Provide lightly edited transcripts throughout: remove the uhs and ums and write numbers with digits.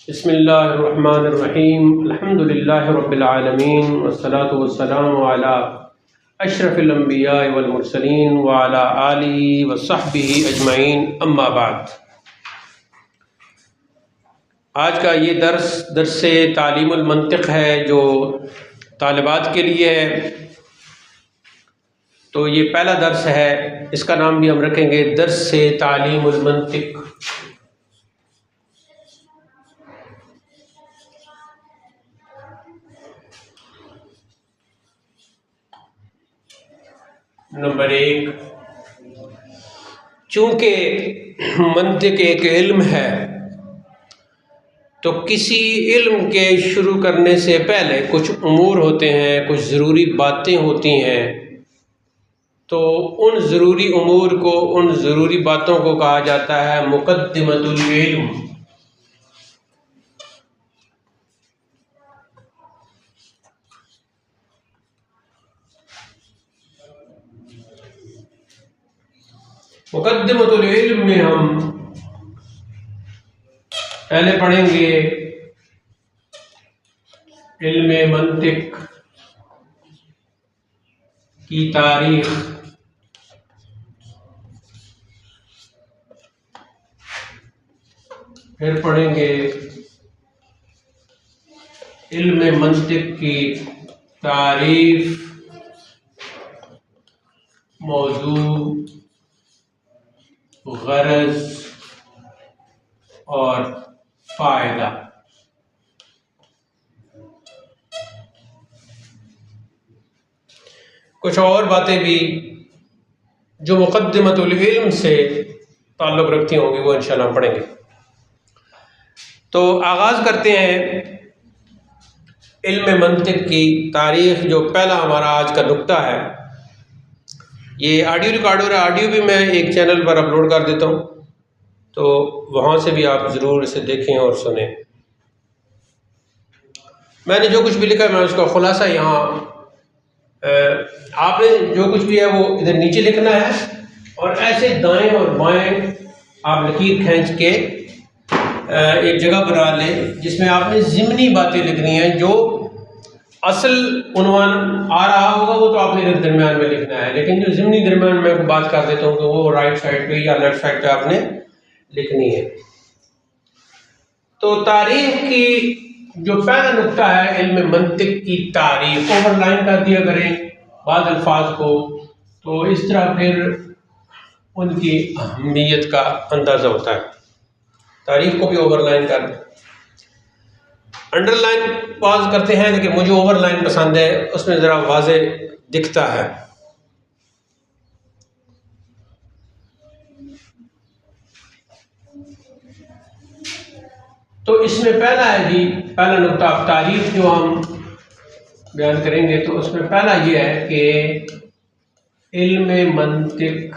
बिस्मिल्लाहिर्रहमानिर्रहीम अल्हम्दुलिल्लाहि रब्बिल आलमीन वस्सलातु वस्सलामु अला अशरफिल अंबिया वल मुरसलीन व अला आलिहि व सहबिहि अजमईन अम्मा बाद। आज का ये दर्स तालीमुल मंतिक़ है जो तालिबात के लिए है। तो ये पहला दर्स है, इसका नाम भी हम रखेंगे दर्स तालीमुल मंतिक़। नंबर 1, चूँकि मंतिक़ एक इल्म है तो किसी इल्म के शुरू करने से पहले कुछ उमूर होते हैं, कुछ ज़रूरी बातें होती हैं। तो उन ज़रूरी उमूर को, उन ज़रूरी बातों को कहा जाता है मुक़द्दिमतुल इल्म। मुक़द्दिमतुल इल्म में हम पहले पढ़ेंगे इल्म मंतिक़ की तारीख़, फिर पढ़ेंगे इल्म मंतिक़ की तारीफ़, मौजू, गरज और फ़ायदा। कुछ और बातें भी जो मुक़द्दिमतुल इल्म से ताल्लुक़ रखती होंगी वो इंशाअल्लाह पढ़ेंगे। तो आगाज़ करते हैं इल्म मंतिक़ की तारीख़। जो पहला हमारा आज का नुक्ता है, ये ऑडियो रिकॉर्डर है, ऑडियो भी मैं एक चैनल पर अपलोड कर देता हूँ, तो वहाँ से भी आप ज़रूर इसे देखें और सुनें। मैंने जो कुछ भी लिखा है मैं उसका खुलासा यहाँ, आपने जो कुछ भी है वो इधर नीचे लिखना है और ऐसे दाएं और बाएं आप लकीर खींच के एक जगह बना लें जिसमें आपने ज़िमनी बातें लिखनी हैं। जो असल उन्वान आ रहा होगा वो तो आपने इधर दरमियान में लिखना है, लेकिन जो ज़िमनी दरमियान में बात कर देता हूँ तो वो राइट साइड पे या लेफ्ट साइड पे आपने लिखनी है। तो तारीख़ की जो पहला नुक्ता है इल्म मंतिक़ की तारीफ़, ओवरलाइन कर दिया करें बाद अल्फाज को, तो इस तरह फिर उनकी अहमियत का अंदाज़ा होता है। तारीफ़ को भी ओवरलाइन कर दें, अंडरलाइन पास करते हैं, लेकिन मुझे ओवरलाइन पसंद है, उसमें ज़रा वाज़े दिखता है। तो इसमें पहला है जी, पहला नुक्ता तारीफ़ जो हम बयान करेंगे तो उसमें पहला ये है कि इल्म मंतिक़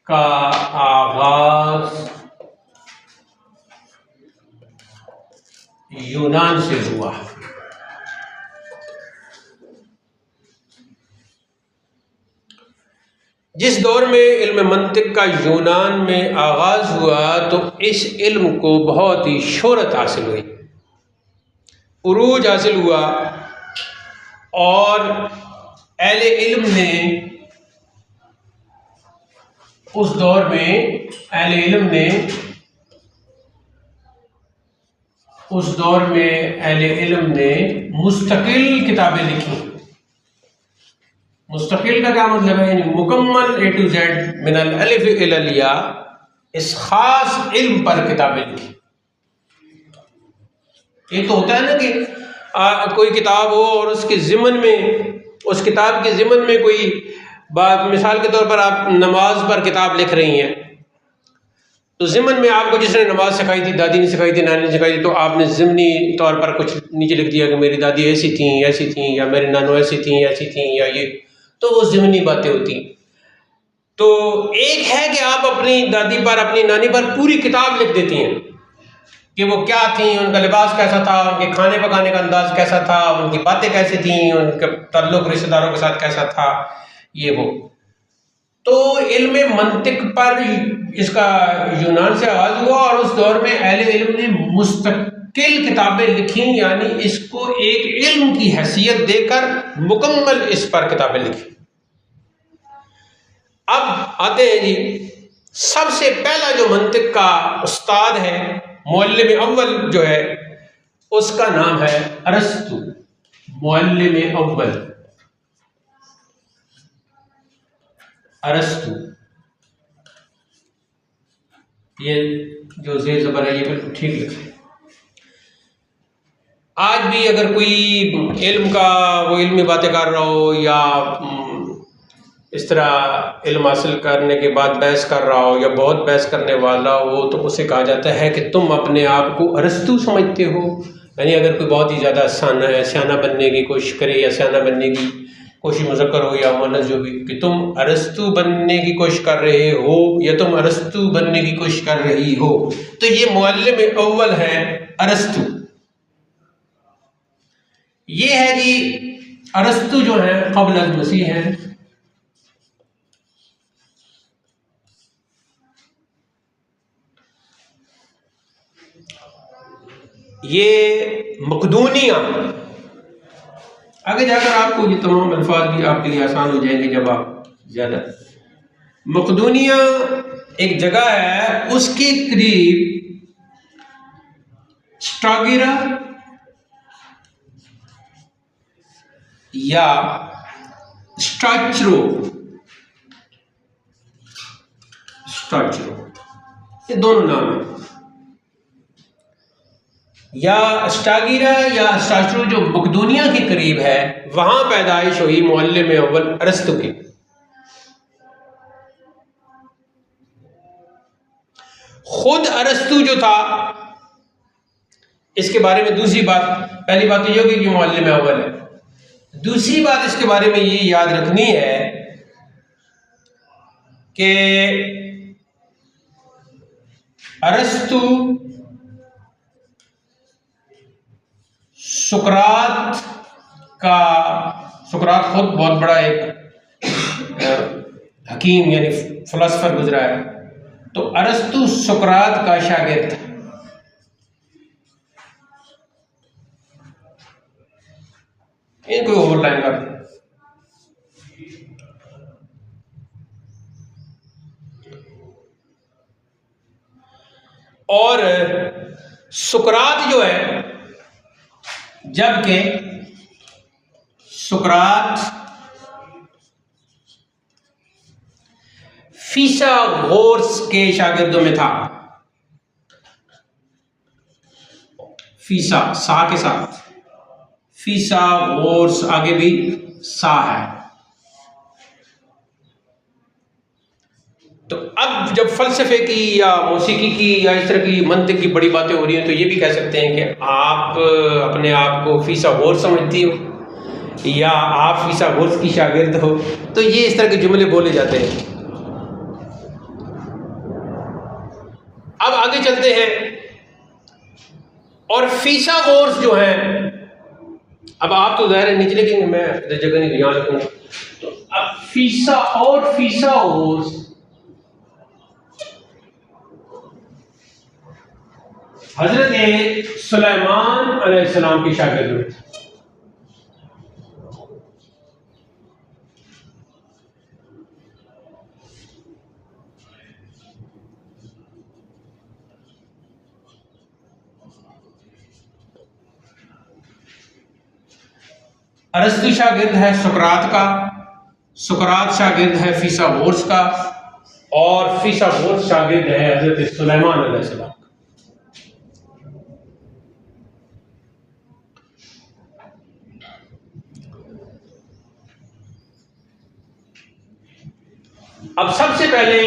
का आगाज़ यूनान से हुआ। जिस दौर में इल्म मंतिक़ का यूनान में आगाज़ हुआ तो इस इल्म को बहुत ही शोहरत हासिल हुई, उरूज हासिल हुआ, और अहले इल्म ने उस दौर में, अहले इल्म ने उस दौर में अहले इल्म ने मुस्तकिल किताबें लिखी। मुस्तकिल का क्या मतलब है? यानी मुकम्मल A to Z मिनल अलिफ इलल या, इस खास इल्म पर किताबें लिखी। ये तो होता है ना कि कोई किताब हो और उसके ज़िमन में, उस किताब के ज़िमन में कोई बात, मिसाल के तौर पर आप नमाज पर किताब लिख रही हैं, तो ज़िमन में आपको जिसने नमाज सिखाई थी, दादी ने सिखाई थी, नानी ने सिखाई थी, तो आपने ज़िमनी तौर पर कुछ नीचे लिख दिया कि मेरी दादी ऐसी थी, या मेरी नानो ऐसी थी, या ये, तो वो ज़िमनी बातें होती। तो एक है कि आप अपनी दादी पर, अपनी नानी पर पूरी किताब लिख देती हैं कि वो क्या थी, उनका लिबास कैसा था, उनके खाने पकाने का अंदाज़ कैसा था, उनकी बातें कैसी थी, उनका ताल्लुक़ रिश्तेदारों के साथ कैसा था, ये वो। तो इल्म मंतिक पर इसका यूनान से आगाज हुआ और उस दौर में अहले इल्म ने मुस्तकिल किताबें लिखी, यानी इसको एक इल्म की हैसियत देकर मुकम्मल इस पर किताबें लिखी। अब आते हैं जी, सबसे पहला जो मंतिक का उस्ताद है, मुअल्लिम अव्वल जो है, उसका नाम है अरस्तु। मुअल्लिम अव्वल अरस्तु। ये जो ज़ेर ज़बर है ये बिल्कुल ठीक लिखा है। आज भी अगर कोई इल्म का वो इल्मी बातें कर रहा हो या इस तरह इल्म हासिल करने के बाद बहस कर रहा हो या बहुत बहस करने वाला हो, तो उसे कहा जाता है कि तुम अपने आप को अरस्तु समझते हो। यानी अगर कोई बहुत ही ज़्यादा सियाना बनने की कोशिश करे या सियाना बनने की कोशिश मुज़क्कर हो या मुअन्नस जो भी, कि तुम अरस्तु बनने की कोशिश कर रहे हो या तुम अरस्तु बनने की कोशिश कर रही हो, तो ये मुअल्लिम अव्वल है अरस्तु। ये है जी अरस्तु जो है क़ब्ल अल मसीह है। ये मकदूनिया, आगे जाकर आपको ये तमाम अल्फाज भी आपके लिए आसान हो जाएंगे जब आप ज़्यादा। मकदूनिया एक जगह है, उसके करीब स्टागिरा या स्टाचरो ये दोनों नाम है। या स्टागिरा या स्टाचरो जो मकदूनिया के करीब है, वहां पैदाइश हुई मुअल्लिम अव्वल अरस्तु की। खुद अरस्तु जो था, इसके बारे में दूसरी बात, पहली बात तो ये होगी कि मुअल्लिम अव्वल है। दूसरी बात इसके बारे में ये याद रखनी है कि अरस्तु सुकरात खुद बहुत बड़ा एक हकीम यानी फिलोसफर गुजरा है, तो अरस्तु सुकरात का शागिर्द था। इनको ओवरलाइन कर दो। और सुकरात जो है, जबकि सुकरात फिसागोरस के शागिर्दों में था। फीसा सा के साथ, फिसागोरस आगे भी सा है। तो अब जब फलसफे की या मौसीकी की या इस तरह की मंतिक की बड़ी बातें हो रही हैं, तो ये भी कह सकते हैं कि आप अपने आप को फिसागोरस समझती हो या आप फिसागोरस की शागिर्द हो। तो ये इस तरह के जुमले बोले जाते हैं। अब आगे चलते हैं। और फिसागोरस जो है, अब आप तो ज़ाहिर है नीचे लिखेंगे, मैं इधर जगह नहीं यहाँ लिखूंगा। तो अब फिसागोरस हजरत सुलेमान अलैहिस्सलाम के शागिर्द हुए। अरस्तु शागिर्द है सुकरात का, सुकरात शागिर्द है फिसागोरस का, और फिसागोरस शागिर्द है हजरत सुलेमान अलैहिस्सलाम। अब सबसे पहले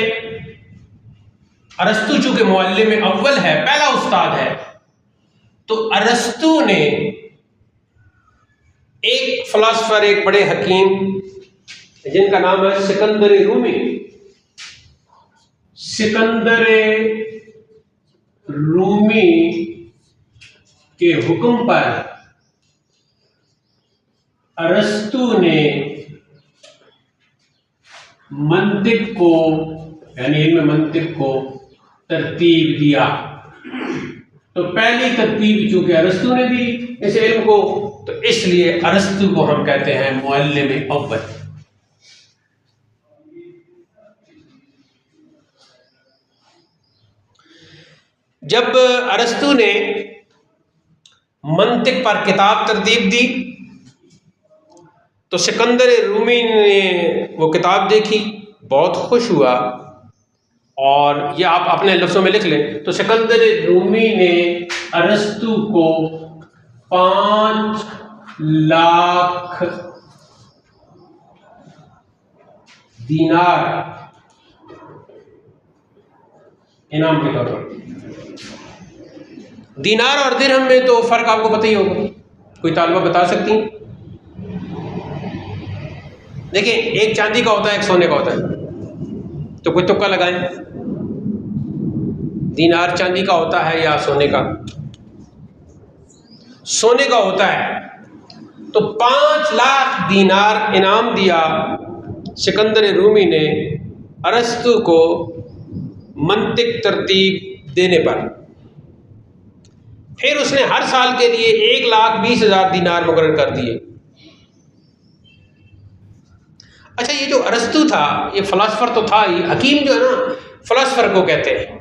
अरस्तु चूंकि मुअल्लिम अव्वल है, पहला उस्ताद है, तो अरस्तु ने एक फिलोसफर, एक बड़े हकीम जिनका नाम है सिकंदर रूमी, सिकंदर रूमी के हुक्म पर अरस्तु ने मंतिक को, यानी इल्म मंतिक को तरतीब दिया। तो पहली तरतीब चूंकि अरस्तु ने दी इस इल्म को, तो इसलिए अरस्तु को हम कहते हैं मुअल्लिम अव्वल। जब अरस्तु ने मंतिक पर किताब तरतीब दी तो सिकंदर रूमी ने वो किताब देखी, बहुत खुश हुआ, और ये आप अपने लफ्ज़ों में लिख लें। तो सिकंदर रूमी ने अरस्तु को 5 लाख दीनार इनाम के तौर पर। दीनार और दिरहम में तो फर्क आपको पता ही होगा, कोई तालिबा बता सकती हैं? देखिए, एक चांदी का होता है, एक सोने का होता है, तो कोई तुक्का लगाएं। दीनार चांदी का होता है या सोने का? सोने का होता है। तो 5 लाख दीनार इनाम दिया सिकंदर रूमी ने अरस्तु को मंतिक तरतीब देने पर। फिर उसने हर साल के लिए 1,20,000 दीनार मुकर्रर कर दिए। अच्छा, ये जो अरस्तु था ये फ़िलासफ़र तो था ही, हकीम जो है ना फ़िलासफ़र को कहते हैं।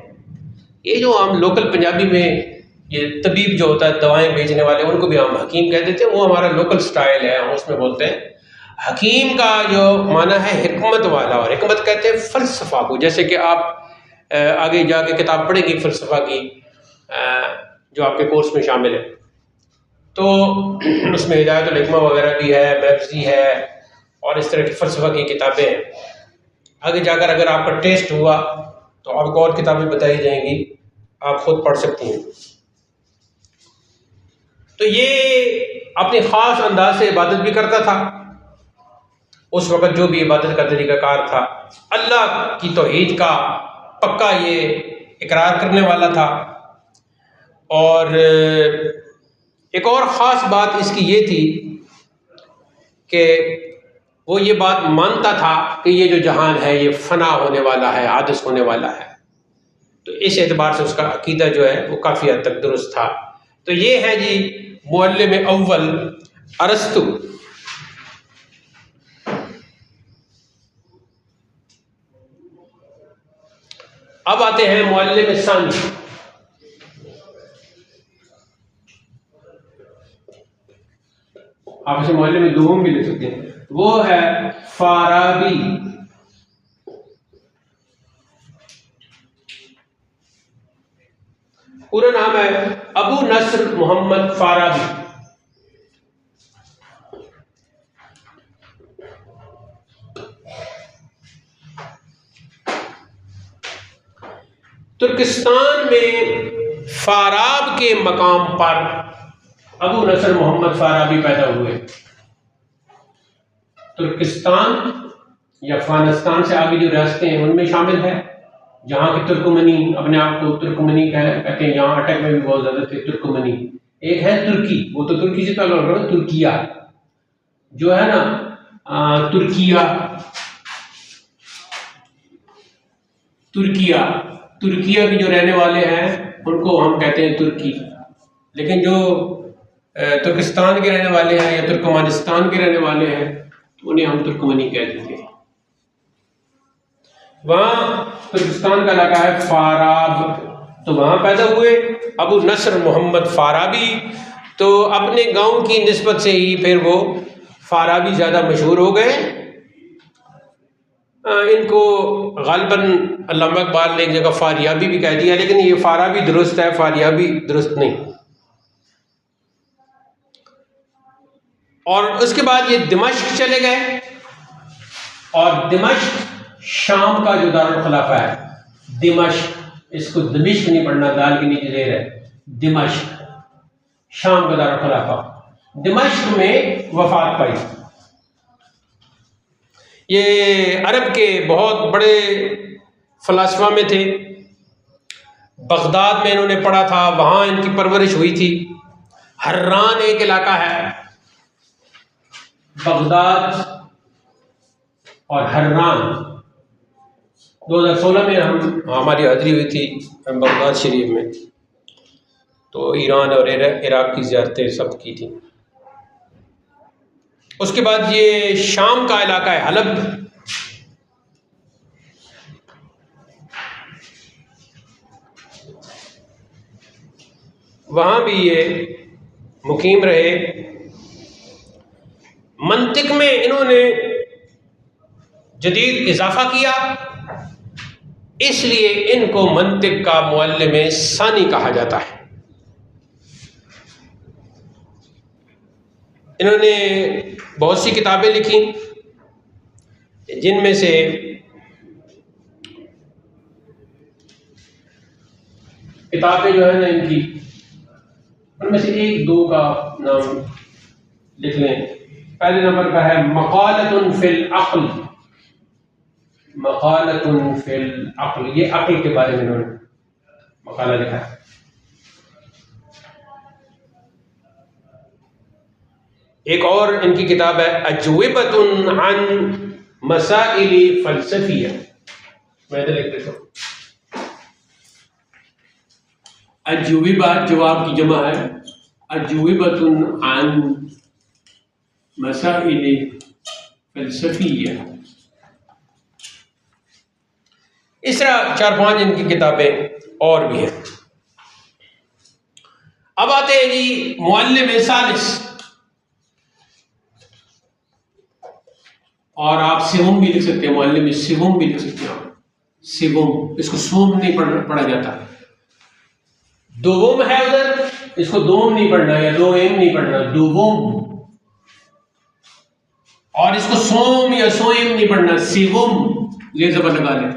ये जो हम लोकल पंजाबी में ये तबीब जो होता है, दवाएं बेचने वाले, उनको भी हम हकीम कह देते हैं, वो हमारा लोकल स्टाइल है, हम उसमें बोलते हैं। हकीम का जो माना है हिकमत वाला, और हिकमत कहते हैं फ़लसफ़ा को। जैसे कि आप आगे जाके किताब पढ़ेंगी फ़लसफ़ा की, जो आपके कोर्स में शामिल है, तो उसमें हिदायतुल हिकमा वगैरह भी है, मैब्ज़ी है, और इस तरह की फ़लसफ़ा की किताबें हैं। आगे जाकर अगर आपका टेस्ट हुआ तो आपको और किताबें बताई जाएंगी, आप खुद पढ़ सकती हैं। तो ये अपने ख़ास अंदाज से इबादत भी करता था। उस वक़्त जो भी इबादत का तरीक़ाकार था, अल्लाह की तौहीद का पक्का ये इकरार करने वाला था। और एक और ख़ास बात इसकी ये थी कि वो ये बात मानता था कि ये जो जहान है ये फ़ना होने वाला है, हादिस होने वाला है। तो इस एतबार से उसका अकीदा जो है वो काफ़ी हद तक दुरुस्त था। तो ये है जी मुअल्लिम अव्वल अरस्तु। अब आते हैं मुअल्लिम सानी। आप इसे मुअल्लिम दुहूम भी लिख सकते हैं। वो है फाराबी। पूरा नाम है अबू नस्र मोहम्मद फाराबी। तुर्किस्तान में फाराब के मकाम पर अबू नस्र मोहम्मद फाराबी पैदा हुए। तुर्किस्तान या अफगानिस्तान से आगे जो रियासतें हैं उनमें शामिल है, जहाँ की तुर्कमनी, अपने आप को तुर्कमनी कहते हैं। यहाँ अटक में भी बहुत ज़्यादा थे तुर्कमनी। एक है तुर्की, वो तो तुर्की से ताल्लुक़ रखता है। तुर्किया जो है ना, तुर्किया के जो रहने वाले हैं उनको हम कहते हैं तुर्की। लेकिन जो तुर्किस्तान के रहने वाले हैं या तुर्कमानिस्तान के रहने वाले हैं तो उन्हें हम तुर्कमनी कह देते हैं। वहाँ तुर्किस्तान का इलाका है फाराब, तो वहाँ पैदा हुए अबू नस्र मोहम्मद फाराबी। तो अपने गांव की निस्बत से ही फिर वो फाराबी ज़्यादा मशहूर हो गए। इनको गालिबन अल्लामा इकबाल ने एक जगह फारियाबी भी कह दिया, लेकिन ये फाराबी दुरुस्त है, फारियाबी दुरुस्त नहीं। और उसके बाद ये दिमश्क चले गए, और दिमश्क शाम का जो दारुल खिलाफा है, दिमश्क, इसको दिमश्क नहीं पढ़ना, दाल के नीचे देर है, दिमश्क शाम का दारुल खिलाफा। दिमश्क में वफात पाई। ये अरब के बहुत बड़े फ़लसफ़ा में थे। बगदाद में इन्होंने पढ़ा था, वहाँ इनकी परवरिश हुई थी। हर्रान एक इलाका है, बगदाद और हर्रान 2016 में हमारी हाज़िरी हुई थी बगदाद शरीफ में, तो ईरान और इराक़ की ज़ियारतें सब की थी। उसके बाद ये शाम का इलाका है हलब, वहाँ भी ये मुकीम रहे। मंतिक में इन्होंने जदीद इजाफा किया, इसलिए इनको मंतिक का मुअल्लिम सानी कहा जाता है। इन्होंने बहुत सी किताबें लिखी, जिनमें से किताबें जो है ना इनकी, उनमें से एक दो का नाम लिख लें। पहले नंबर का है मक़ालतुन फ़िल अक़्ल, मक़ालतुन फ़िल अक़्ल, ये अक़्ल के बारे में इन्होंने मक़ाला लिखा है। एक और इनकी किताब है अज्विबतुन अन मसाइल फ़लसफ़िया, मैं इधर लिख देता हूँ। अज्विबा जवाब की जमा है, अज्विबतुन अन मसाइल फ़लसफ़िया। इस तरह 4-5 इनकी किताबें और भी हैं। अब आते हैं जी मुअल्लिम सालिस, और आप सिवम भी लिख सकते हैं, मुअल्लिम सिवम भी लिख सकते हैं आप, सिवम, इसको सोम नहीं पढ़ा जाता, दोवम है उधर, इसको दोम नहीं पढ़ना या दो एम नहीं पढ़ना, दोवम, और इसको सोम या सोएम नहीं पढ़ना, सिवम, ये जबर लगा लें।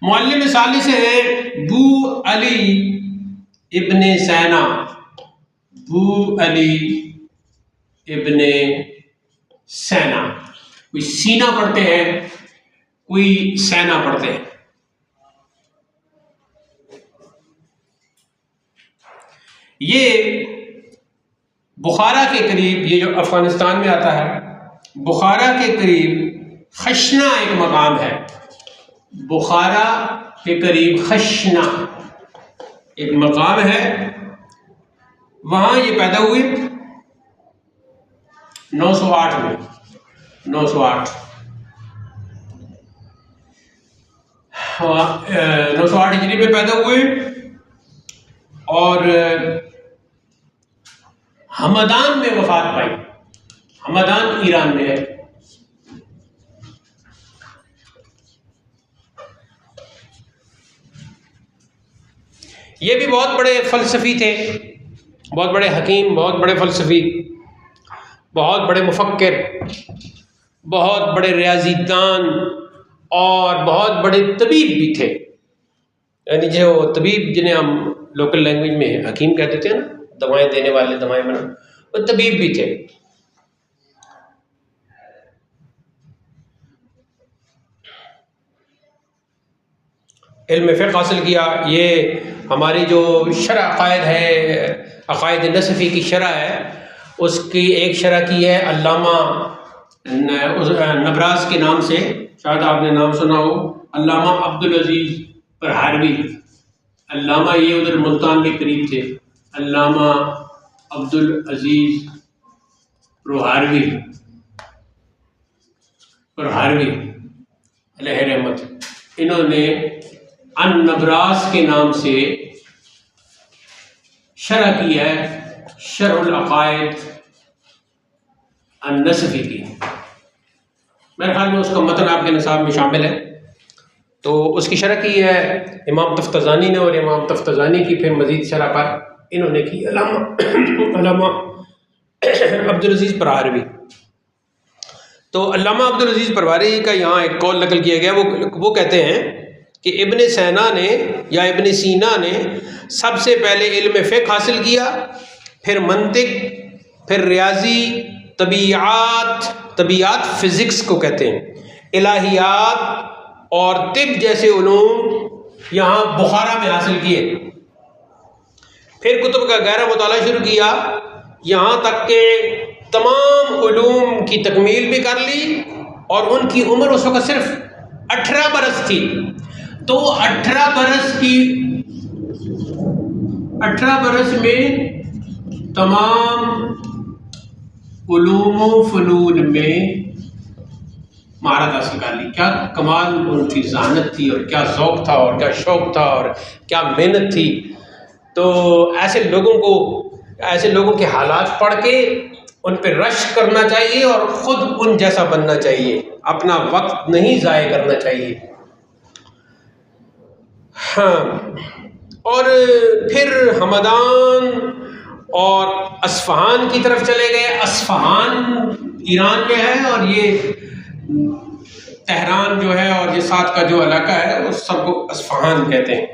मुअल्लिम सालिस है बू अली इब्ने सैना, बू अली इब्ने सैना, कोई सीना पढ़ते हैं, कोई सैना पढ़ते हैं। ये बुखारा के करीब, ये जो अफगानिस्तान में आता है, बुखारा के करीब खशना एक मकाम है, बुखारा के करीब खशना एक मकाम है, वहाँ ये पैदा हुए 908 में, 908 हिजरी में पैदा हुए, और हमदान में वफात पाई। हमदान ईरान में है। ये भी बहुत बड़े फ़लसफ़ी थे, बहुत बड़े हकीम, बहुत बड़े फ़लसफ़ी, बहुत बड़े मुफ़क्किर, बहुत बड़े रियाज़ीदान और बहुत बड़े तबीब भी थे। यानी जो तबीब जिन्हें हम लोकल लैंग्वेज में हकीम कहते थे ना, दवाएं देने वाले, दवाएं बना, वो तबीब भी थे। इल्म फ़िक़्ह हासिल किया। ये हमारी जो शरअ अक़ायद है, अक़ायद नसफ़ी की शरअ है, उसकी एक शरअ की है अल्लामा नबरास के नाम से, शायद आपने नाम सुना हो, अल्लामा अब्दुल अज़ीज़ परहारवी। अल्लामा ये उधर मुल्तान के करीब थे, अल्लामा अब्दुल अज़ीज़ परहारवी, परहारवी अलैहि रहमत। इन्होंने अन नबरास के नाम से शरह की है, शरहुल अक़ायद अन नसफ़ी की। मेरे ख्याल में उसका मतन आपके निसाब में शामिल है। तो उसकी शरह की है इमाम तफ्ताज़ानी ने, और इमाम तफ्ताज़ानी की फिर मज़ीद शरह पर इन्होंने की अल्लामा अब्दुल अज़ीज़ परहारवी। तो अल्लामा अब्दुल अज़ीज़ परहारवी का यहाँ एक कौल नकल किया गया। वो कहते हैं कि इब्ने सैना ने या इब्ने सीना ने सबसे पहले इल्म फ़िक़्ह हासिल किया, फिर मंतिक, फिर रियाजी, तबीयात फ़िज़िक्स को कहते हैं, इलाहियात और तिब जैसे उलूम यहाँ बुखारा में हासिल किए। फिर कुतुब का गहरा मुताला शुरू किया, यहाँ तक के तमाम उलूम की तकमील भी कर ली, और उनकी उम्र उस वक़्त सिर्फ 18 बरस थी। तो 18 बरस में तमाम उलूम व फ़नून में महारत हासिल कर ली। क्या कमाल उनकी ज़हानत थी और क्या ज़ौक़ था और क्या शौक़ था और क्या मेहनत थी। तो ऐसे लोगों के हालात पढ़ के उन पर रश्क करना चाहिए और ख़ुद उन जैसा बनना चाहिए, अपना वक्त नहीं ज़ाय करना चाहिए। हाँ, और फिर हमदान और अस्फ़हान की तरफ चले गए। अस्फ़हान ईरान में है और ये तेहरान जो है और ये साथ का जो इलाका है उस सबको अस्फ़हान कहते हैं।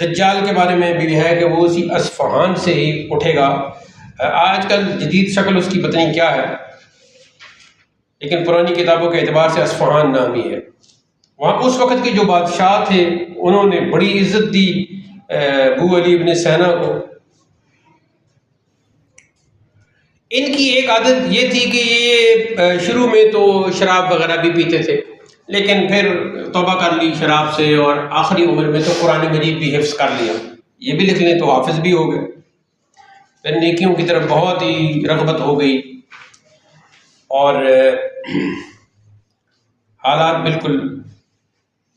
दज्जाल के बारे में भी है कि वो उसी अस्फ़हान से ही उठेगा। आजकल जदीद शक्ल उसकी पता नहीं क्या है, लेकिन पुरानी किताबों के एतबार से अस्फ़हान नाम ही है। वहाँ उस वक़्त के जो बादशाह थे उन्होंने बड़ी इज़्ज़त दी अबू अली इब्न सैना को। इनकी एक आदत ये थी कि ये शुरू में तो शराब वगैरह भी पीते थे, लेकिन फिर तौबा कर ली शराब से और आखिरी उम्र में तो कुरान मजीद भी हिफ्ज़ कर लिया। ये भी लिख लें तो हाफिज़ भी हो गए। फिर नेकियों की तरफ बहुत ही रग़बत हो गई और हालात बिल्कुल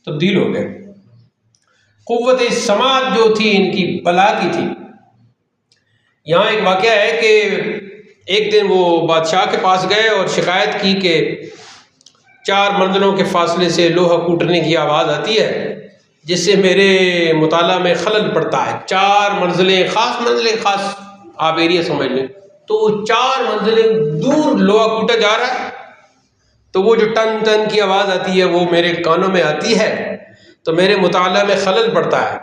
तब्दील हो गए। क़ुव्वत समात जो थी इनकी बला की थी। यहाँ एक वाक़या है कि एक दिन वो बादशाह के पास गए और शिकायत की कि 4 मंजिलों के फासले से लोहा कूटने की आवाज़ आती है जिससे मेरे मुताला में खलल पड़ता है। 4 मंजिलें, ख़ास आप एरिया समझ लें, तो 4 मंजिलें दूर लोहा कूटा जा रहा है, तो वो जो टन टन की आवाज़ आती है वो मेरे कानों में आती है, तो मेरे मुताला में खलल पड़ता है।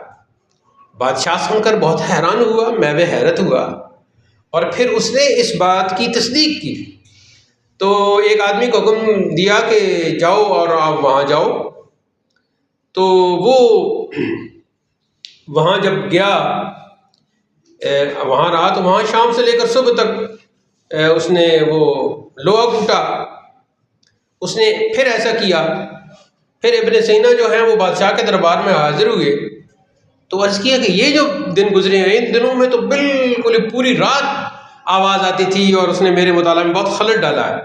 बादशाह सुनकर बहुत हैरान हुआ, मैं भी हैरत हुआ और फिर उसने इस बात की तस्दीक की। तो एक आदमी को हुक्म दिया कि जाओ और आप वहाँ जाओ। तो वो वहाँ जब गया, वहाँ रहा, तो वहाँ शाम से लेकर सुबह तक उसने वो लोहा कूटा। उसने फिर ऐसा किया। फिर इब्न सीना जो है वो बादशाह के दरबार में हाजिर हुए, तो अर्ज़ किया कि ये जो दिन गुजरे हैं इन दिनों में तो बिल्कुल पूरी रात आवाज़ आती थी और उसने मेरे मुताला में बहुत खलल डाला है।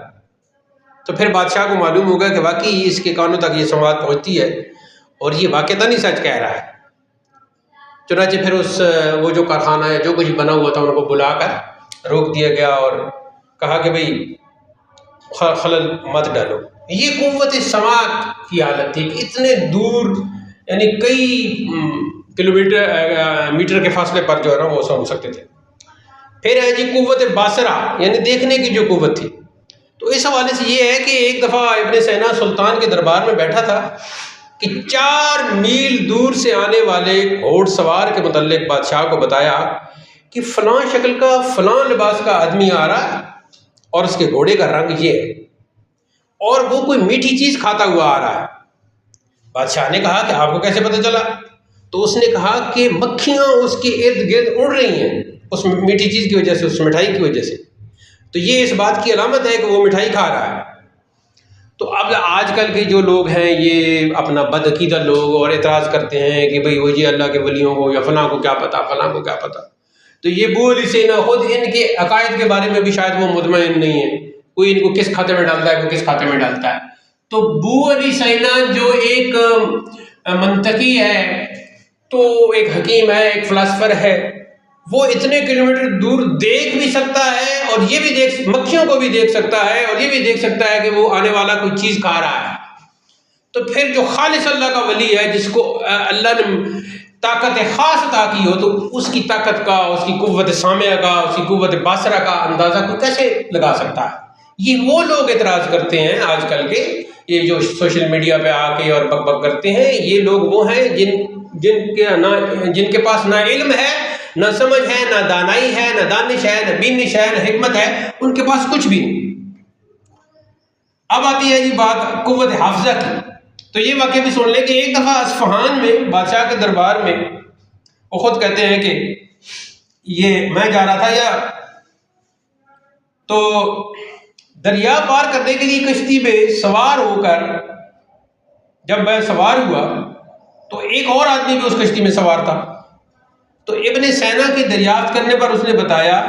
तो फिर बादशाह को मालूम हो गया कि वाकई इसके कानों तक ये संवाद पहुँचती है और ये वाक़ईतन ही सच कह रहा है। चुनांचे फिर वो जो कारखाना है जो कुछ बना हुआ था उनको बुलाकर रोक दिया गया और कहा कि भाई खलल मत डालो। ये क़ुव्वत समात की हालत थी कि इतने दूर यानी कई किलोमीटर मीटर के फासले पर जो है ना वो सुन सकते थे। फिर है जी क़ुव्वत बासरा, यानी देखने की जो क़ुव्वत थी। तो इस हवाले से ये है कि एक दफ़ा इब्न सैना सुल्तान के दरबार में बैठा था कि 4 मील दूर से आने वाले घोड़सवार के मुतल्लिक बादशाह को बताया कि फ़लाँ शक्ल का फ़लाँ लिबास का आदमी आ रहा है और उसके घोड़े का रंग ये है और वो कोई मीठी चीज़ खाता हुआ आ रहा है। बादशाह ने कहा कि आपको कैसे पता चला? तो उसने कहा कि मक्खियाँ उसके इर्द गिर्द उड़ रही हैं उस मीठी चीज़ की वजह से, उस मिठाई की वजह से। तो ये इस बात की अलामत है कि वो मिठाई खा रहा है। तो अब आजकल के जो लोग हैं ये अपना बदअकीदा लोग और एतराज़ करते हैं कि भाई वो ये अल्लाह के वलियों को या फ़लाँ को क्या पता, फ़लाँ को क्या पता। तो ये अबू अली सैना खुद इनके अकायद के बारे में भी शायद वो मुतमईन नहीं है, कोई इनको किस खाते में डालता है, कोई किस खाते में डालता है। तो अबू अली सैना जो एक मंतकी है, तो एक हकीम है, एक फ़िलासफ़र है, वो इतने किलोमीटर दूर देख भी सकता है और ये भी मक्खियों को भी देख सकता है और ये भी देख सकता है कि वो आने वाला कोई चीज़ खा रहा है। तो फिर जो खालिस अल्लाह का वली है, जिसको अल्लाह ने ताकत ख़ास अता की हो, तो उसकी ताकत का, उसकी क़ुव्वत सामिया का, उसकी क़ुव्वत बासरा का अंदाज़ा कोई कैसे लगा सकता है? ये वो लोग एतराज़ करते हैं आजकल के, ये जो सोशल मीडिया पे आके और बक बक करते हैं। ये लोग वो हैं जिनके पास ना इल्म है, ना समझ है, ना दानाई है, ना दानिश है, ना बीनिश है, ना हिकमत है, उनके पास कुछ भी नहीं। अब आती है जी बात क़ुव्वत हाफ़िज़ा की। तो ये वाक़या भी सुन लें कि एक दफ़ा अस्फ़हान में बादशाह के दरबार में वो ख़ुद कहते हैं कि ये मैं जा रहा था तो दरिया पार करने के लिए कश्ती में सवार होकर जब वह सवार हुआ तो एक और आदमी भी उस कश्ती में सवार था। तो इब्न सैना के दरियाफ्त करने पर उसने बताया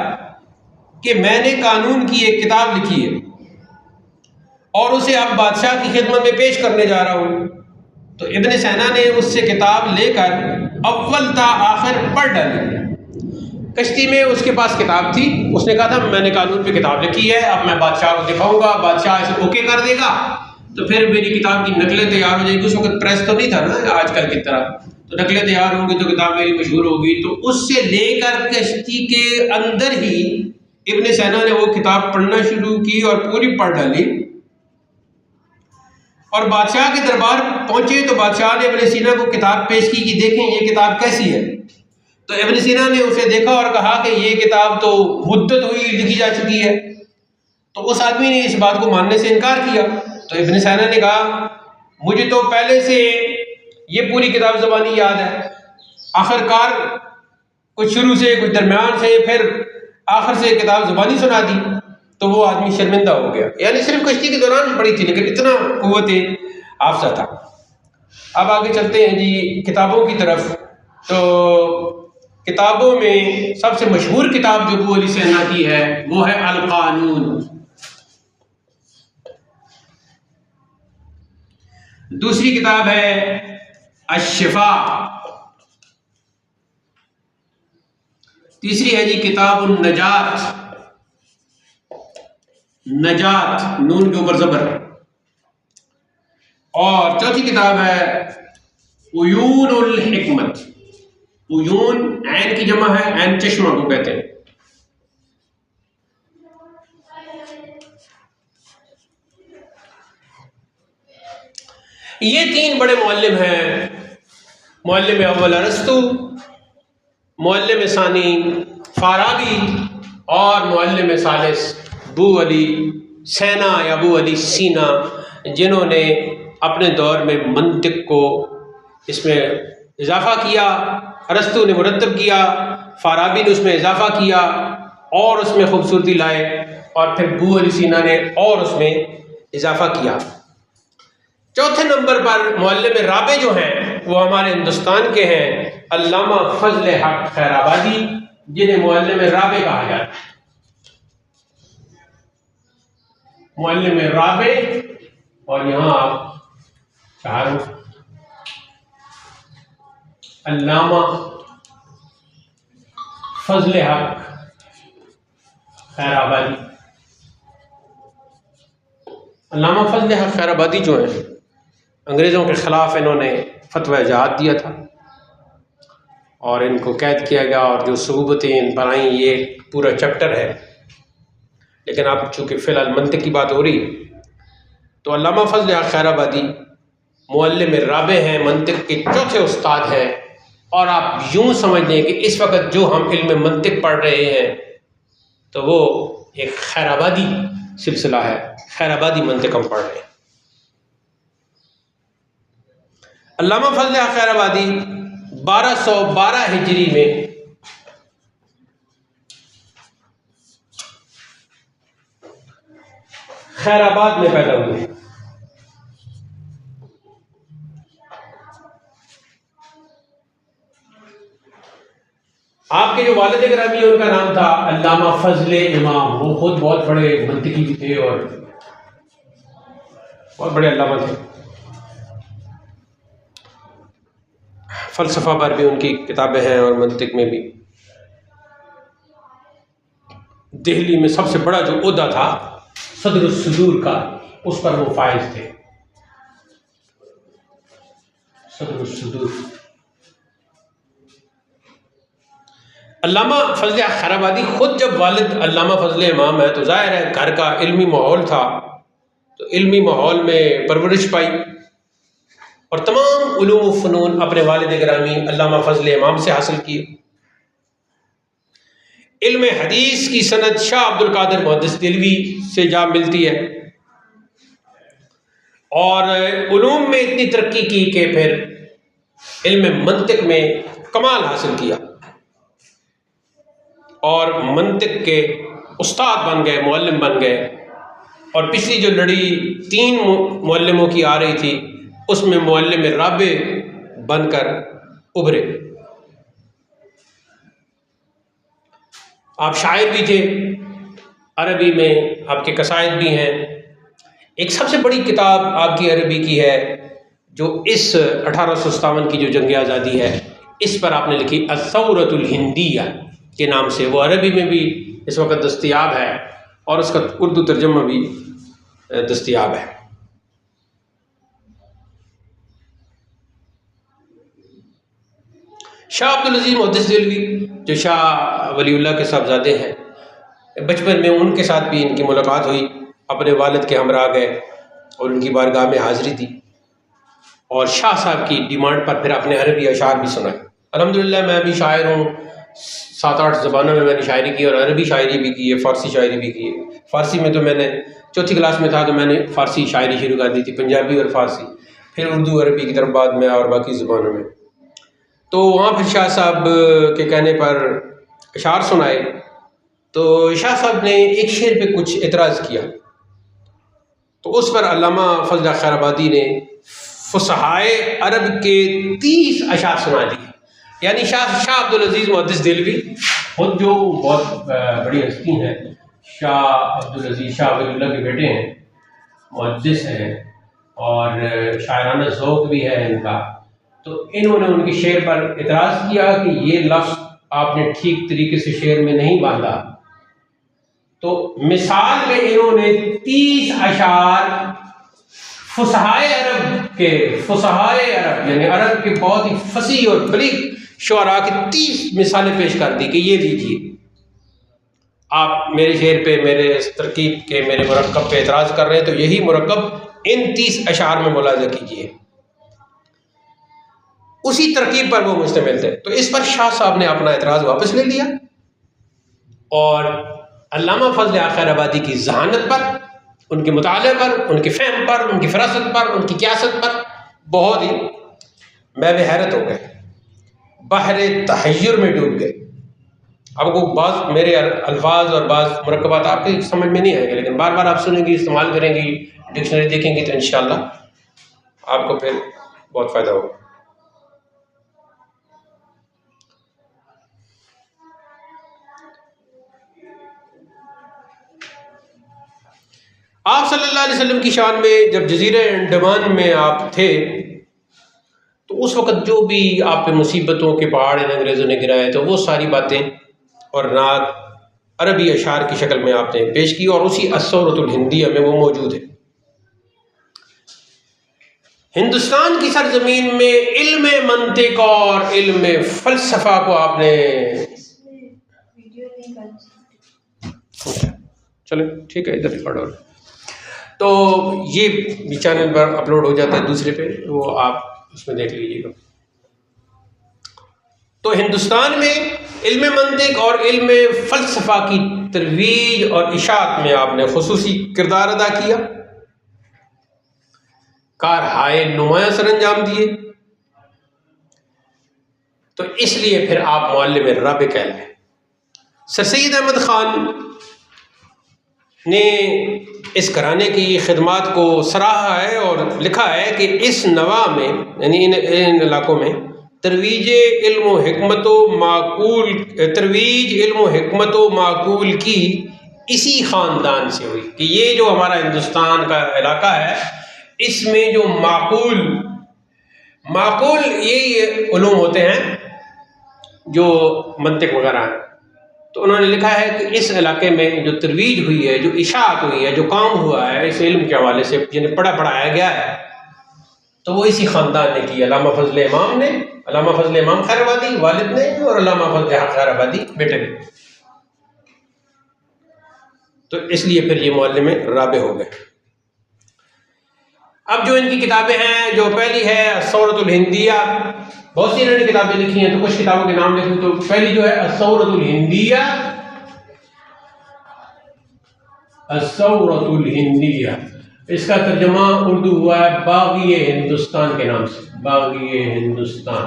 कि मैंने कानून की एक किताब लिखी है और उसे अब बादशाह की खिदमत में पेश करने जा रहा हूँ। तो इब्न सैना ने उससे किताब लेकर अव्वल ता आखिर पढ़ डाली। कश्ती में उसके पास किताब थी, उसने कहा था मैंने कानून पे किताब लिखी है, अब मैं बादशाह को दिखाऊंगा, बादशाह इसे ओके कर देगा तो फिर मेरी किताब की नकलें तैयार हो जाएगी। उस वक्त प्रेस तो नहीं था ना आजकल की तरह, तो नकलें तैयार होंगी तो किताब मेरी मशहूर होगी। तो उससे लेकर कश्ती के अंदर ही इब्न सैना ने वो किताब पढ़ना शुरू की और पूरी पढ़ डाली। और बादशाह के दरबार पहुंचे तो बादशाह ने इब्न सीना को किताब पेश की कि देखें ये किताब कैसी है। तो इब्न सीना ने उसे देखा और कहा कि ये किताब तो मुद्दत हुई लिखी जा चुकी है। तो उस आदमी ने इस बात को मानने से इनकार किया। तो इब्न सीना ने कहा मुझे तो पहले से ये पूरी किताब ज़बानी याद है, आखिरकार कुछ शुरू से कुछ दरमियान से फिर आखिर से किताब ज़बानी सुना दी। तो वो आदमी शर्मिंदा हो गया, यानी सिर्फ कश्ती के दौरान पढ़ी थी लेकिन इतना कुव्वत हाफ़िज़ा था। अब आगे चलते हैं जी किताबों की तरफ। तो किताबों में सबसे मशहूर किताब जो अबू अली सैना की है वो है अल कानून। दूसरी किताब है अश्शिफा। तीसरी है जी किताब उन नजात, नजात नून के ऊपर ज़बर। और चौथी किताब है उयून उल हिकमत। उयून ऐन की जमा है, ऐन चश्मा को कहते हैं। ये तीन बड़े मुअल्लिम हैं, मुअल्लिम अव्वल अरस्तु, मुअल्लिम सानी फाराबी और मुअल्लिम सालिस अबू अली सैना या अबू अली सीना, जिन्होंने अपने दौर में मंतिक को इसमें इजाफा किया। अरस्तु ने मुरत्तब किया, फाराबी ने उसमें इजाफा किया और उसमें खूबसूरती लाए, और फिर अबू अली सीना ने और उसमें इजाफा किया। चौथे नंबर पर मुअल्लिम राबे जो हैं वो हमारे हिंदुस्तान के हैं, अल्लामा फजल हक खैराबादी, जिन्हें मुअल्लिम राबे कहा जाता है। मुअल्लिम राबे, और यहाँ आप चारों अल्लामा फजल हक खैराबादी। अल्लामा फजल हक खैराबादी जो हैं अंग्रेज़ों के ख़िलाफ़ इन्होंने फतवा जहाद दिया था और इनको कैद किया गया, और जो सबूबतें इन पर आई ये पूरा चैप्टर है। लेकिन अब चूँकि फ़िलहाल मंतिक की बात हो रही है तो अल्लामा फजल हक खैराबादी मुअल्लिम राबे हैं, मंतिक के चौथे उस्ताद हैं। और आप यूँ समझ लें कि इस वक्त जो हम इल्म मंतिक पढ़ रहे हैं तो वो एक खैराबादी सिलसिला है, खैराबादी मंतिक हम पढ़ रहे हैं। अल्लामा फजल हक खैराबादी 1212 हिजरी में खैराबाद में पैदा हुए। आपके जो वालिद गिरामी है उनका नाम था अल्लामा फजल इमाम। वो खुद बहुत बड़े मंतिकी भी थे और बहुत बड़े अल्लामा थे। फ़लसफ़ा पर भी उनकी किताबें हैं और मंतिक में भी। दिल्ली में सबसे बड़ा जो ओहदा था सदरुस सुदूर का, उस पर वो फाइज थे। सदरुस सुदूर। अल्लामा फजल खैराबादी खुद जब वालिद अल्लामा फजल इमाम है तो ज़ाहिर है घर का इल्मी माहौल था, तो इल्मी माहौल में परवरिश पाई और तमाम उलूम व फ़नून अपने वालिद गिरामी अल्लामा फजल इमाम से हासिल किए। इल्म हदीस की सनद शाह अब्दुल कादिर मुहद्दिस दिलवी से जा मिलती है, और उलूम में इतनी तरक्की की कि फिर इल्म मंतिक में कमाल हासिल किया और मंतिक के उस्ताद बन गए, मुअल्लिम बन गए। और पिछली जो लड़ी 3 मुअल्लिमों की आ रही थी उसमें मुअल्लिम राबे बनकर उभरे। आप शायर भी थे, अरबी में आपके कसायद भी हैं। एक सबसे बड़ी किताब आपकी अरबी की है जो इस 1857 की जो जंग आज़ादी है इस पर आपने लिखी, अस्सौरतुल हिंदिया के नाम से। वो अरबी में भी इस वक्त दस्तयाब है और उसका उर्दू तर्जुमा भी दस्तयाब है। शाह अब्दुल अजीज मुहद्दिस देहलवी जो शाह वलीउल्लाह के साहबजादे हैं, बचपन में उनके साथ भी इनकी मुलाकात हुई, अपने वालिद के हमरा गए और उनकी बारगाह में हाज़िरी दी और शाह साहब की डिमांड पर फिर अपने अरबी अशार भी सुनाए। अल्हम्दुलिल्लाह मैं भी शायर हूँ, 7-8 ज़बानों में मैंने शायरी की और अरबी शायरी भी की है, फ़ारसी शायरी भी की है। फ़ारसी में तो मैंने चौथी क्लास में था तो मैंने फ़ारसी शायरी शुरू कर दी थी, पंजाबी और फ़ारसी, फिर उर्दू अरबी की तरफ बाद में और बाकी ज़बानों में। तो वहाँ फिर शाह साहब के कहने पर अशार सुनाए तो शाह साहब ने एक शेर पे कुछ एतराज़ किया तो उस पर अल्लामा फजल खैराबादी ने फुसहाए अरब के 30 अशार सुना दिए। यानी शाह अब्दुल अजीज़ मुहद्दिस देहलवी खुद जो बहुत बड़ी हस्ती हैं, शाह अब्दुल अजीज़ शाह वलीउल्लाह के बेटे हैं, मुहद्दिस हैं और शायराना ज़ौक़ भी है इनका। तो इन्होंने उनके शेर पर एतराज़ किया कि ये लफ्ज़ आपने ठीक तरीके से शेर में नहीं बांधा। तो मिसाल में इन्होंने 30 अशार फुसहाए अरब के, फुसहाए अरब यानी अरब के बहुत ही फसी और बलीग शुअरा की 30 मिसालें पेश कर दी कि ये लीजिए, आप मेरे शेर पे, मेरे इस तरकीब के, मेरे मुरक्कब पे एतराज़ कर रहे हैं तो यही मुरक्कब इन 30 अशार में मुलाज़ा कीजिए। उसी तरकीब पर वो मुश्तमिल थे। तो इस पर शाह साहब ने अपना एतराज़ वापस ले लिया और अल्लामा फजल खैराबादी की ज़हानत पर, उनके मुताले पर, उनके फ़हम पर, उनकी फ़रासत पर, उनकी क़ियासत पर बहुत ही मैं भी हैरत हो गए, बहरे तहय्युर में डूब गए। आपको बाज़ मेरे अल्फाज और बाज़ मुरक्कबात आपके समझ में नहीं आएंगे, लेकिन बार बार आप सुनेंगी, इस्तेमाल करेंगी, डिक्शनरी देखेंगी तो इंशाअल्लाह आपको फिर बहुत फ़ायदा होगा। आप सल्लल्लाहु अलैहि वसल्लम की शान में जब जज़ीरे अंडमान में आप थे तो उस वक़्त जो भी आप पे मुसीबतों के पहाड़ इन अंग्रेज़ों ने गिराए तो वो सारी बातें और नात अरबी अशार की शक्ल में आपने पेश की और उसी अस्सौरतुल हिंदिया में वो मौजूद है। हिंदुस्तान की सरजमीन में इल्म मंतिक और इल्म फ़लसफ़ा को आपने, चलो ठीक है, इधर रिकॉर्ड हो रहा है तो ये भी चैनल पर अपलोड हो जाता है दूसरे पे, वो आप उसमें देख लीजिएगा। तो हिंदुस्तान में इल्म मंतिक और इल्म फ़लसफ़ा की तरवीज और इशाअत में आपने खुसूसी किरदार अदा किया, कारहाय नुमाया सरअंजाम दिए। तो इसलिए फिर आप मुअल्लिम राबे कहलाए। सर सैयद अहमद ख़ान ने इस घराने की खिदमात को सराहा है और लिखा है कि इस नवा में यानी इन इलाकों में तरवीज इल्म हिकमत माकूल की इसी ख़ानदान से हुई कि ये जो हमारा हिंदुस्तान का इलाका है इसमें जो माकूल ये उलूम होते हैं जो मंतिक वगैरह हैं। तो उन्होंने लिखा है कि इस इलाके में जो तरवीज हुई है, जो इशाअत हुई है, जो काम हुआ है इस इल्म के हवाले से जिन्हें पढ़ाया गया है तो वो इसी ख़ानदान ने की। अल्लामा फजल इमाम ने, अल्लामा फजल इमाम खैराबादी वालिद ने और अल्लामा फजल खैराबादी बेटे ने। तो इसलिए फिर ये मुअल्लिम राबे हो गए। अब जो इनकी किताबें हैं, जो पहली है अस्सौरतुल हिंदिया, बहुत सी इन्होंने किताबें लिखी हैं तो कुछ किताबों के नाम लिखूं तो पहली जो है अस्सौरतुल हिंदिया, अस्सौरतुल हिंदिया इसका तर्जुमा उर्दू हुआ है बाग़ी हिंदुस्तान के नाम से, बाग़ी हिंदुस्तान।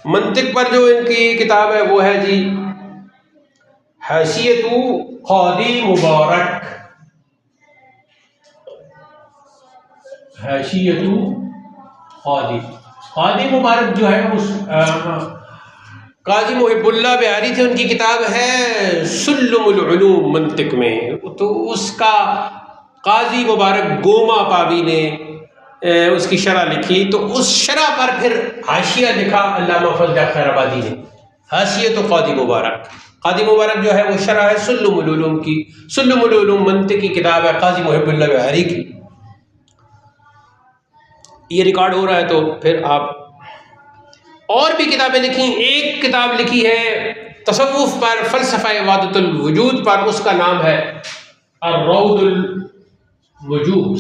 मंतिक पर जो इनकी किताब है वो है जी हाशियतु क़ादी मुबारक, हाशियतु क़ादी मुबारक जो है उस काजी मुहिबुल्लाह बिहारी थे, उनकी किताब है सुल्लुमुल उलूम मंतिक में, तो उसका काजी मुबारक गोमा पावी ने उसकी शरह लिखी, तो उस शरह पर फिर हाशिया लिखा अल्लामा फजल खैराबादी ने, हाशियतु क़ादी मुबारक। क़ादी मुबारक जो है वो शरह है सुल्लुमुल उलूम की, सुल्लुमुल उलूम मंतिक की किताब है काजी मुहिबुल्लाह बिहारी की। ये रिकॉर्ड हो रहा है तो फिर आप और भी किताबें लिखी, एक किताब लिखी है तसव्वुफ पर, फ़लसफ़ा वादतुल वजूद पर, उसका नाम है अर्रौदुल वजूद,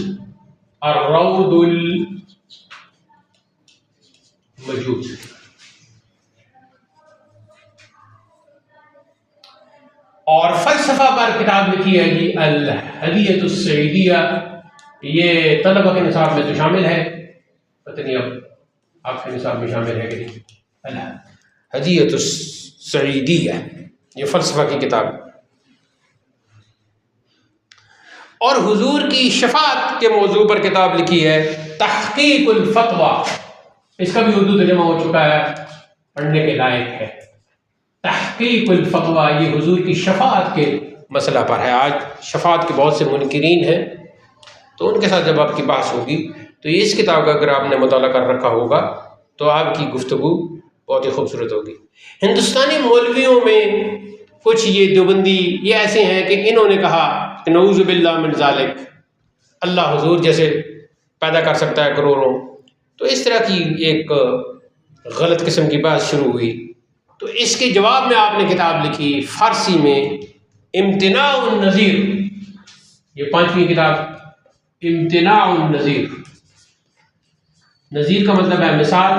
अर्रौदुल वजूद। और फ़लसफ़ा पर किताब लिखी है जी अल हदियतुस सईदिया, ये तलबा के निसाब में तो शामिल है, पता नहीं अब आपके निसाब में शामिल है कि नहीं। अल हदियतुस सईदिया ये फ़लसफ़ा की किताब। और हुजूर की शफाअत के मौजू पर किताब लिखी है तहक़ीक़ुल फ़तवा, इसका भी उर्दू तर्जुमा हो चुका है, पढ़ने के लायक है। तहक़ीक़ुल फ़तवा ये हुजूर की शफाअत के मसला पर है। आज शफाअत के बहुत से मुनकिरीन हैं, तो उनके साथ जब आपकी बात होगी तो इस किताब का अगर आपने मुताला कर रखा होगा तो आपकी गुफ्तगू बहुत ही खूबसूरत होगी। हिंदुस्तानी मौलवियों में कुछ ये देवबंदी ये ऐसे हैं कि इन्होंने कहा कि नऊज़ु बिल्लाह मिन ज़ालिक, अल्लाह हुजूर जैसे पैदा कर सकता है करोड़ों, तो इस तरह की एक गलत किस्म की बात शुरू हुई। तो इसके जवाब में आपने किताब लिखी फ़ारसी में इम्तिनाउन नज़ीर, ये 5वीं किताब इम्तिनाउन नज़ीर, नज़ीर का मतलब है मिसाल,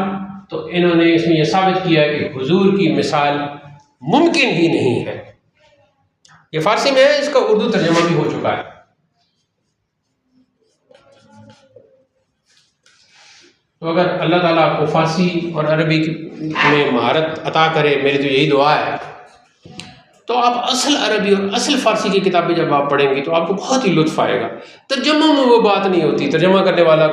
तो इन्होंने इसमें यह साबित किया है कि हुजूर की मिसाल मुमकिन ही नहीं है। ये फ़ारसी में है, इसका उर्दू तर्जुमा भी हो चुका है। तो अगर अल्लाह ताला आपको फ़ारसी और अरबी में महारत अता करे, मेरी तो यही दुआ है, तो आप असल अरबी और असल फ़ारसी की किताबें जब आप पढ़ेंगे तो आपको बहुत ही लुत्फ़ आएगा। तर्जुमा में वो बात नहीं होती, तर्जुमा करने वाला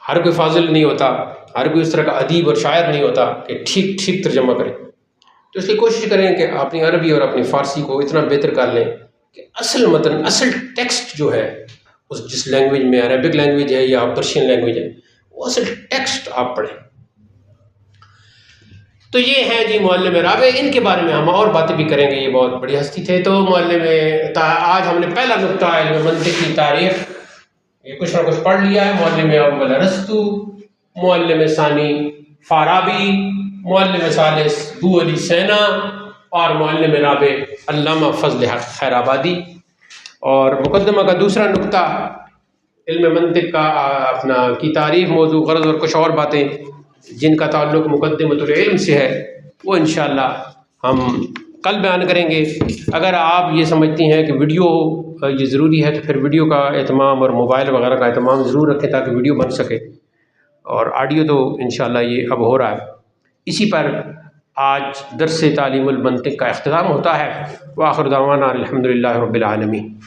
हर कोई फाजिल नहीं होता, हर कोई उस तरह का अदीब और शायर नहीं होता कि ठीक ठीक तर्जुमा करे। तो इसलिए कोशिश करें कि अपनी अरबी और अपनी फ़ारसी को इतना बेहतर कर लें कि असल मतन, असल टेक्स्ट जो है उस जिस लैंग्वेज में, अरबिक लैंग्वेज है या पर्शियन लैंग्वेज है, वो असल टेक्स्ट आप पढ़ें। तो ये हैं जी मुअल्लिम राबे, इनके बारे में हम और बातें भी करेंगे, ये बहुत बड़ी हस्ती थे। तो मुअल्लिम आज हमने पहला नुक्ता इल्म मंतिक़ की तारीख़ ये कुछ ना कुछ पढ़ लिया है। मुअल्लिम अव्वल अरस्तू, मुअल्लिम सानी फ़ाराबी, मुअल्लिम सालिस बू अली सैना और मुअल्लिम राबे अल्लामा फजल हक़ खैराबादी। और मुक़द्दमा का दूसरा नुक्ता इल्म मंतिक़ का अपना की तारीफ़, मौजू, ग़रज़ और कुछ और बातें जिनका ताल्लुक़ मुक़द्दिमतुल इल्म से है, वो इंशाअल्लाह हम कल बयान करेंगे। अगर आप ये समझती हैं कि वीडियो ये ज़रूरी है तो फिर वीडियो का एहतमाम और मोबाइल वगैरह का एहतमाम ज़रूर रखें ताकि वीडियो बन सके, और ऑडियो तो इंशाअल्लाह ये अब हो रहा है। इसी पर आज दर्स तालीमुल मंतिक़ का इख्तिताम होता है। व आखिर दावाना अल्हम्दुलिल्लाहि रब्बिल आलमीन।